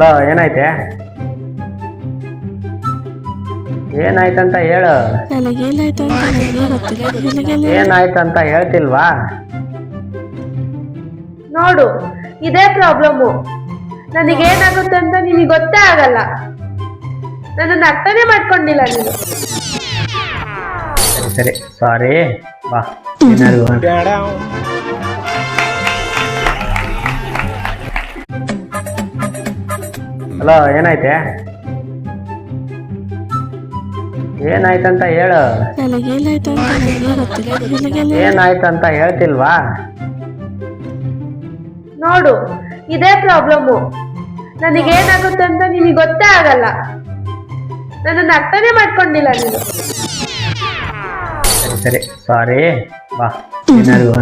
Hello, ಏನಾಯ್ತೆ? ಏನಾಯ್ತಂತ ಹೇಳು. ಏನಾಯ್ತಂತ ಹೇಳ್ತಿಲ್ವಾ? ನೋಡು, ಇದೇ ಪ್ರಾಬ್ಲಮ್ಮು. ನನಗೇನಾಗುತ್ತೆ ಅಂತ ನಿನಗೆ ಗೊತ್ತೇ ಆಗಲ್ಲ. ನನ್ನನ್ನು ಅರ್ಥನೇ ಮಾಡ್ಕೊಂಡಿಲ್ಲ ನೀನು. ಸರಿ ಸರಿ, ಸಾರಿ. ಬಾ, ಏನಾದ್ರು ಹಲೋ, ಏನಾಯ್ತೆ? ಏನಾಯ್ತಂತ ಹೇಳು. ಏನಾಯ್ತಂತ ಹೇಳ್ತಿಲ್ವಾ? ನೋಡು, ಇದೇ ಪ್ರಾಬ್ಲಮ್ಮು. ನನಗೇನಾಗುತ್ತೆ ಅಂತ ನಿನಗೆ ಗೊತ್ತೇ ಆಗಲ್ಲ. ನನ್ನನ್ನು ಅರ್ಥನೇ ಮಾಡ್ಕೊಂಡಿಲ್ಲ ನೀನು. ಸರಿ ಸರಿ, ಸಾರಿ. ಬಾ, ಏನಾದ್ರು